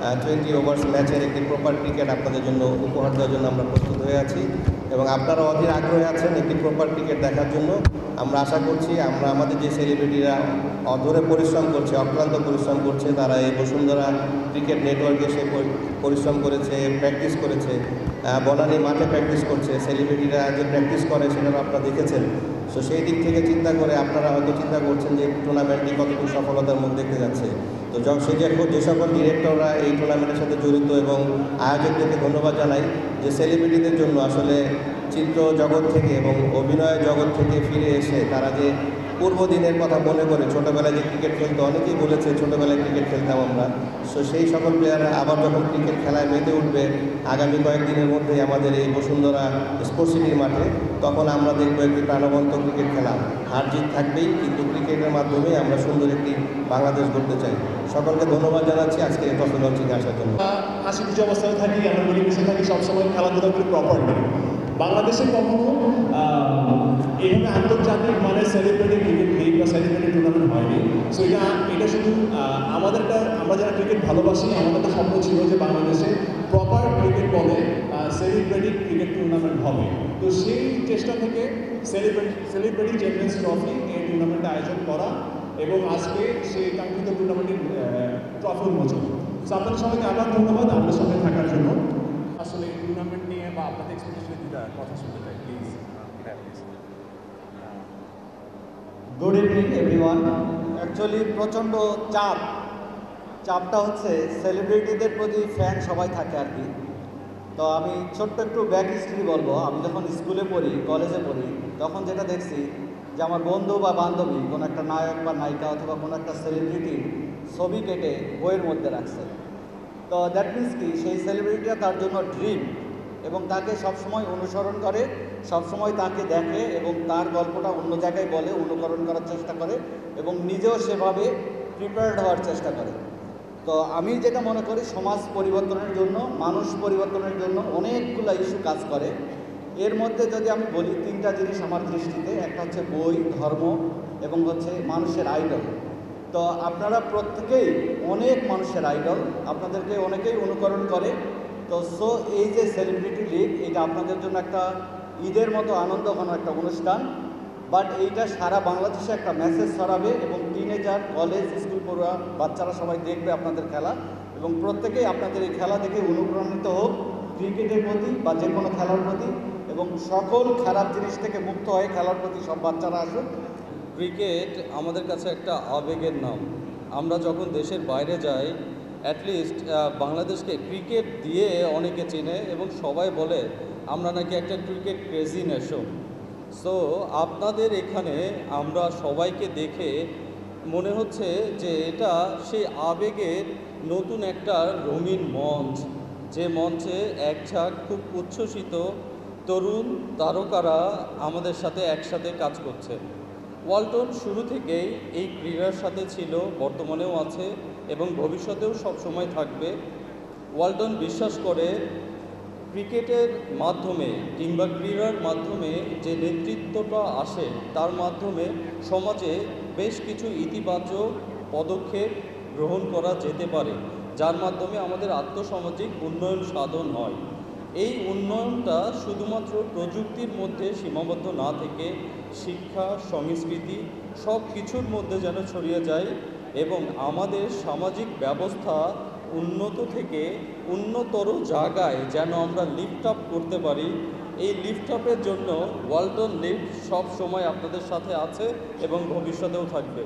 20 ওভার্স ম্যাচের একটি proper cricket আপনাদের জন্য উপহার দেওয়ার জন্য আমরা প্রস্তুত হয়ে আছি এবং আপনারা অধীর আগ্রহে আছেন একটি প্রপার ক্রিকেট দেখার জন্য। আমরা আশা করছি আমরা আমাদের যে সেলিব্রিটিরা অধরে পরিশ্রম করছে, অক্লান্ত পরিশ্রম করছে, তারা এই বসুন্ধরা ক্রিকেট নেটওয়ার্কে এসে পরিশ্রম করেছে, প্র্যাকটিস করেছে, বনানী মাঠে প্র্যাকটিস করছে। সেলিব্রিটিরা যে প্র্যাকটিস করে সেটাও আপনারা দেখেছেন। সো সেই দিক থেকে চিন্তা করে আপনারা হয়তো চিন্তা করছেন যে টুর্নামেন্টটি কতটুকু সফলতার মুখ দেখতে যাচ্ছে। তো যে সকল ডিরেক্টররা এই টুর্নামেন্টের সাথে জড়িত এবং আয়োজকদেরকে ধন্যবাদ জানাই যে সেলিব্রিটিদের জন্য আসলে চিত্র জগৎ থেকে এবং অভিনয় জগৎ থেকে ফিরে এসে তারা যে পূর্ব দিনের কথা মনে করে ছোটোবেলায় যে ক্রিকেট খেলতো, অনেকেই বলেছে ছোটোবেলায় ক্রিকেট খেলতাম আমরা। সো সেই সকল প্লেয়াররা আবার যখন ক্রিকেট খেলায় মেতে উঠবে আগামী কয়েকদিনের মধ্যেই আমাদের এই বসুন্ধরা স্পোর্টস সিটির মাঠে, তখন আমরা দেখবো একটি প্রাণবন্ত ক্রিকেট খেলা। হার জিত থাকবেই, কিন্তু ক্রিকেটের মাধ্যমে আমরা সুন্দর একটি বাংলাদেশ গড়তে চাই। সকলকে ধন্যবাদ জানাচ্ছি আজকে এই টসে লঞ্চিংয়ে আসার জন্য। হাসি খুশি অবস্থায় থাকি, আমরা মিলেমিশে থাকি, সবসময় খেলাধুলা করি প্রপারলি। বাংলাদেশে কখনো এইভাবে আন্তর্জাতিক মানে সেলিব্রিটি ক্রিকেট লিগ বা সেলিব্রিটি টুর্নামেন্ট হয়নি। সো এটা শুধু আমরা যারা ক্রিকেট ভালোবাসি, আমাদের একটা স্বপ্ন ছিল যে বাংলাদেশে প্রপার ক্রিকেট বলে সেলিব্রিটি ক্রিকেট টুর্নামেন্ট হবে। তো সেই চেষ্টা থেকে সেলিব্রিটি চ্যাম্পিয়ন্স ট্রফি এই টুর্নামেন্টে আয়োজন করা এবং আজকে সেই কাঙ্ক্ষিত টুর্নামেন্টের ট্রফি উন্মোচন। সো আপনাদের সবাইকে আবার ধন্যবাদ আমাদের সঙ্গে থাকার জন্য। আসলে এই টুর্নামেন্ট নিয়ে বা আপনাদের এক্সপেকটেশন দুটা কথা শুনতে চাই please. Good evening everyone. Actually প্রচণ্ড চাপটা হচ্ছে সেলিব্রিটিদের প্রতি ফ্যান সবাই থাকে আর কি। তো আমি ছোট্ট একটু ব্যাক হিস্ট্রি বলবো। আমি যখন স্কুলে পড়ি, কলেজে পড়ি, তখন যেটা দেখছি যে আমার বন্ধু বা বান্ধবী কোনো একটা নায়ক বা নায়িকা অথবা কোনো একটা সেলিব্রিটির ছবি কেটে বইয়ের মধ্যে রাখছে। তো দ্যাট মিনস কি সেই সেলিব্রিটিটা তার জন্য ড্রিম এবং তাকে সবসময় অনুসরণ করে, সবসময় তাকে দেখে এবং তার গল্পটা অন্য জায়গায় বলে, অনুকরণ করার চেষ্টা করে এবং নিজেও সেভাবে প্রিপেয়ার্ড হওয়ার চেষ্টা করে। তো আমি যেটা মনে করি সমাজ পরিবর্তনের জন্য, মানুষ পরিবর্তনের জন্য অনেকগুলো ইস্যু কাজ করে। এর মধ্যে যদি আমি বলি তিনটা জিনিস আমার দৃষ্টিতে, একটা হচ্ছে বই, ধর্ম এবং হচ্ছে মানুষের আইডল। তো আপনারা প্রত্যেকেই অনেক মানুষের আইডল, আপনাদেরকে অনেকেই অনুকরণ করে। তো এই যে সেলিব্রিটি লিগ, এটা আপনাদের জন্য একটা ঈদের মতো আনন্দ ঘন একটা অনুষ্ঠান। বাট এইটা সারা বাংলাদেশে একটা মেসেজ ছড়াবে এবং টিনেজার, কলেজ, স্কুল পড়ুয়া বাচ্চারা সবাই দেখবে আপনাদের খেলা এবং প্রত্যেকেই আপনাদের এই খেলা দেখে অনুপ্রাণিত হোক ক্রিকেটের প্রতি বা যে কোনো খেলার প্রতি এবং সকল খারাপ জিনিস থেকে মুক্ত হয়ে খেলার প্রতি সব বাচ্চারা আসুক। ক্রিকেট আমাদের কাছে একটা আবেগের নাম। আমরা যখন দেশের বাইরে যাই, অ্যাটলিস্ট বাংলাদেশকে ক্রিকেট দিয়ে অনেকে চেনে এবং সবাই বলে আমরা নাকি একটা ক্রিকেট ক্রেজি নেশন। সো আপনাদের এখানে আমরা সবাইকে দেখে মনে হচ্ছে যে এটা সেই আবেগের নতুন একটা রঙিন মঞ্চ, যে মঞ্চে একঝাঁক খুব উচ্ছ্বসিত তরুণ তারকারা আমাদের সাথে একসাথে কাজ করছে। ওয়ালটন শুরু থেকেই এই ক্রীড়ার সাথে ছিল, বর্তমানেও আছে এবং ভবিষ্যতেও সবসময় থাকবে। ওয়ালটন বিশ্বাস করে ক্রিকেটের মাধ্যমে কিংবা ক্রীড়ার মাধ্যমে যে নেতৃত্বটা আসে তার মাধ্যমে সমাজে বেশ কিছু ইতিবাচক পদক্ষেপ গ্রহণ করা যেতে পারে, যার মাধ্যমে আমাদের আর্থসামাজিক উন্নয়ন সাধন হয়। এই উন্নয়নটা শুধুমাত্র প্রযুক্তির মধ্যে সীমাবদ্ধ না থেকে শিক্ষা, সংস্কৃতি সব কিছুর মধ্যে যেন ছড়িয়ে যায় এবং আমাদের সামাজিক ব্যবস্থা উন্নত থেকে উন্নতর জায়গায় যেন আমরা লিফট আপ করতে পারি। এই লিফট আপের জন্য ওয়ালটন লিফট সব সময় আপনাদের সাথে আছে এবং ভবিষ্যতেও থাকবে।